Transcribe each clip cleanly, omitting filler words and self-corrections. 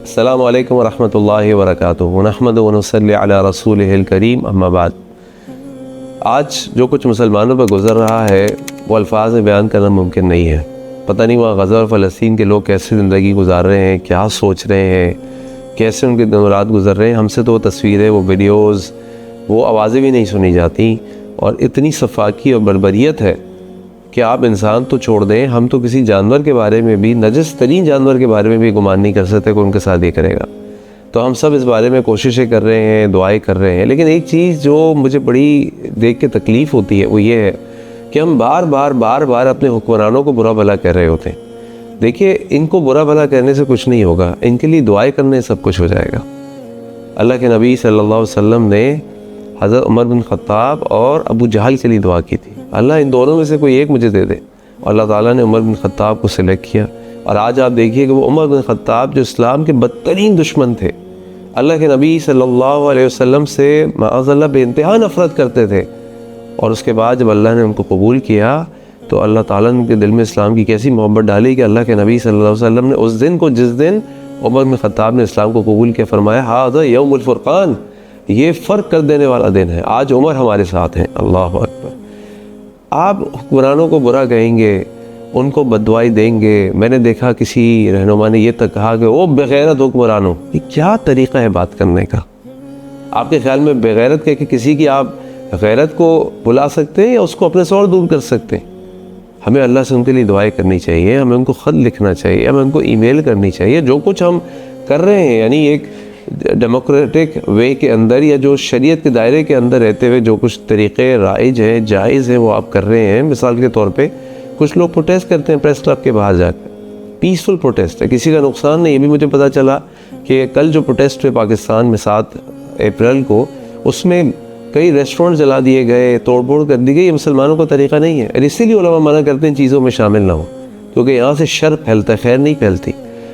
السلام علیکم ورحمۃ اللہ وبرکاتہ نحمد و نصلی علی رسولہ الکریم اما بعد۔ آج جو کچھ مسلمانوں پر گزر رہا ہے وہ الفاظ میں بیان کرنا ممکن نہیں ہے۔ پتہ نہیں وہاں غزہ اور فلسطین کے لوگ کیسے زندگی گزار رہے ہیں، کیا سوچ رہے ہیں، کیسے ان کے دن رات گزر رہے ہیں۔ ہم سے تو وہ تصویریں، وہ ویڈیوز، وہ آوازیں بھی نہیں سنی جاتی، اور اتنی سفاکی اور بربریت ہے کہ آپ انسان تو چھوڑ دیں، ہم تو کسی جانور کے بارے میں بھی، نجس ترین جانور کے بارے میں بھی گمان نہیں کر سکتے کہ ان کے ساتھ یہ کرے گا۔ تو ہم سب اس بارے میں کوششیں کر رہے ہیں، دعائیں کر رہے ہیں، لیکن ایک چیز جو مجھے بڑی دیکھ کے تکلیف ہوتی ہے وہ یہ ہے کہ ہم بار بار اپنے حکمرانوں کو برا بھلا کہہ رہے ہوتے ہیں۔ دیکھیے، ان کو برا بھلا کہنے سے کچھ نہیں ہوگا، ان کے لیے دعائیں کرنے سے سب کچھ ہو جائے گا۔ اللہ کے نبی صلی اللہ علیہ وسلم نے حضرت عمر بن خطاب اور ابو جہل کے لیے دعا کی تھی، اللہ ان دونوں میں سے کوئی ایک مجھے دے دے، اور اللہ تعالیٰ نے عمر بن خطاب کو سلیکٹ کیا۔ اور آج آپ دیکھیے کہ وہ عمر بن خطاب جو اسلام کے بدترین دشمن تھے، اللہ کے نبی صلی اللہ علیہ وسلم سے معاذ اللہ بے انتہا نفرت کرتے تھے، اور اس کے بعد جب اللہ نے ان کو قبول کیا تو اللہ تعالیٰ نے ان کے دل میں اسلام کی کیسی محبت ڈالی کہ اللہ کے نبی صلی اللہ علیہ وسلم نے اس دن کو، جس دن عمر بن خطاب نے اسلام کو قبول کیا، فرمایا ھذا یوم الفرقان، یہ فرق کر دینے والا دن ہے، آج عمر ہمارے ساتھ ہیں۔ اللہ اکبر۔ آپ حکمرانوں کو برا کہیں گے، ان کو بددعائی دیں گے۔ میں نے دیکھا کسی رہنما نے یہ تک کہا کہ وہ بغیرت حکمرانوں، یہ کیا طریقہ ہے بات کرنے کا؟ آپ کے خیال میں بغیرت کہہ کے کسی کی آپ غیرت کو بلا سکتے ہیں یا اس کو اپنے سے اور دور کر سکتے ہیں؟ ہمیں اللہ سے ان کے لیے دعائیں کرنی چاہیے، ہمیں ان کو خط لکھنا چاہیے، ہمیں ان کو ای میل کرنی چاہیے۔ جو کچھ ہم کر رہے ہیں، یعنی ایک ڈیموکریٹک وے کے اندر یا جو شریعت کے دائرے کے اندر رہتے ہوئے جو کچھ طریقے رائج ہیں، جائز ہیں، وہ آپ کر رہے ہیں۔ مثال کے طور پہ کچھ لوگ پروٹیسٹ کرتے ہیں پریس کلب کے باہر جا کر، پیسفل پروٹیسٹ ہے، کسی کا نقصان نہیں۔ یہ بھی مجھے پتہ چلا کہ کل جو پروٹیسٹ ہوئے پاکستان میں 7 اپریل کو، اس میں کئی ریسٹورنٹ جلا دیے گئے، توڑ پھوڑ کر دی گئی۔ یہ مسلمانوں کا طریقہ نہیں ہے، اور اسی لیے علماء منع کرتے ہیں ان چیزوں میں شامل نہ ہو، کیونکہ یہاں سے شر پھیلتا ہے، خیر نہیں پھیلتی۔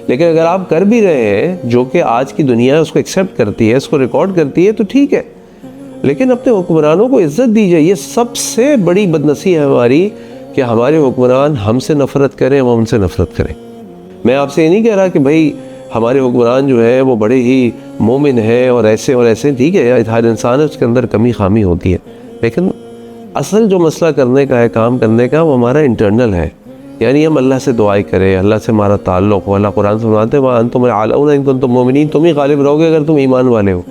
لیکن اگر آپ کر بھی رہے ہیں، جو کہ آج کی دنیا اس کو ایکسیپٹ کرتی ہے، اس کو ریکارڈ کرتی ہے، تو ٹھیک ہے، لیکن اپنے حکمرانوں کو عزت دیجیے۔ یہ سب سے بڑی بدنصیحت ہے ہماری کہ ہمارے حکمران ہم سے نفرت کریں، ہم ان سے نفرت کریں۔ میں آپ سے یہ نہیں کہہ رہا کہ بھائی ہمارے حکمران جو ہے وہ بڑے ہی مومن ہیں اور ایسے اور ایسے، ٹھیک ہے، ہر انسان ہے، اس کے اندر کمی خامی ہوتی ہے، لیکن اصل جو مسئلہ کرنے کا ہے، کام کرنے کا، وہ ہمارا انٹرنل ہے۔ یعنی ہم اللہ سے دعائیں کریں، اللہ سے ہمارا تعلق ہو۔ اللہ قرآن سے فرماتے ہیں وَأَنْتُمُ الْأَعْلَوْنَ إِن كُنتُم مُؤْمِنِينَ، تم ہی غالب رہو گے اگر تم ایمان والے ہو۔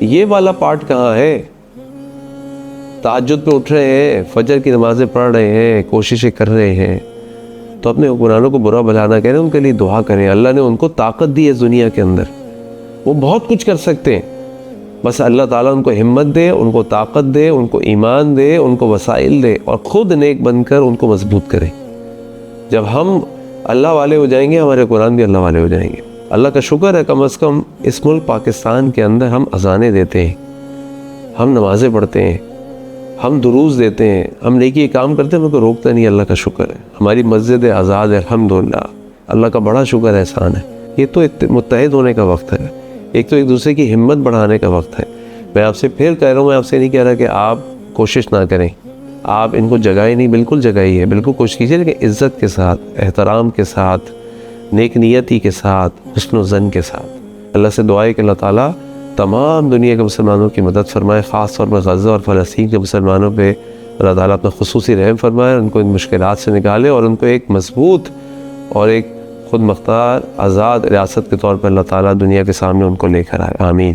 یہ والا پارٹ کہاں ہے؟ تہجد پہ اٹھ رہے ہیں، فجر کی نمازیں پڑھ رہے ہیں، کوششیں کر رہے ہیں، تو اپنے حکمرانوں کو برا بھلا نہ کہیں، ان کے لیے دعا کریں۔ اللہ نے ان کو طاقت دی ہے اس دنیا کے اندر، وہ بہت کچھ کر سکتے ہیں، بس اللہ تعالیٰ ان کو ہمت دے، ان کو طاقت دے، ان کو ایمان دے، ان کو وسائل دے، اور خود نیک بن کر ان کو مضبوط کرے۔ جب ہم اللہ والے ہو جائیں گے، ہمارے قرآن بھی اللہ والے ہو جائیں گے۔ اللہ کا شکر ہے کم از کم اس ملک پاکستان کے اندر ہم اذانیں دیتے ہیں، ہم نمازیں پڑھتے ہیں، ہم دروز دیتے ہیں، ہم نیکی کام کرتے ہیں، ہم کو روکتا نہیں۔ اللہ کا شکر ہے، ہماری مسجد آزاد ہے، الحمدللہ، اللہ کا بڑا شکر احسان ہے۔ یہ تو متحد ہونے کا وقت ہے، ایک تو ایک دوسرے کی ہمت بڑھانے کا وقت ہے۔ میں آپ سے پھر کہہ رہا ہوں، میں آپ سے نہیں کہہ رہا کہ آپ کوشش نہ کریں، آپ ان کو جگائیں نہیں، بالکل جگائیے، بالکل کوشش کیجیے، لیکن عزت کے ساتھ، احترام کے ساتھ، نیک نیتی کے ساتھ، حسن و ظن کے ساتھ۔ اللہ سے دعائے کہ اللہ تعالیٰ تمام دنیا کے مسلمانوں کی مدد فرمائے، خاص طور پر غزہ اور فلسطین کے مسلمانوں پہ اللہ تعالیٰ اپنا خصوصی رحم فرمائے، ان کو ان مشکلات سے نکالے، اور ان کو ایک مضبوط اور ایک خود مختار آزاد ریاست کے طور پر اللہ تعالیٰ دنیا کے سامنے ان کو لے کر آئے۔ آمین۔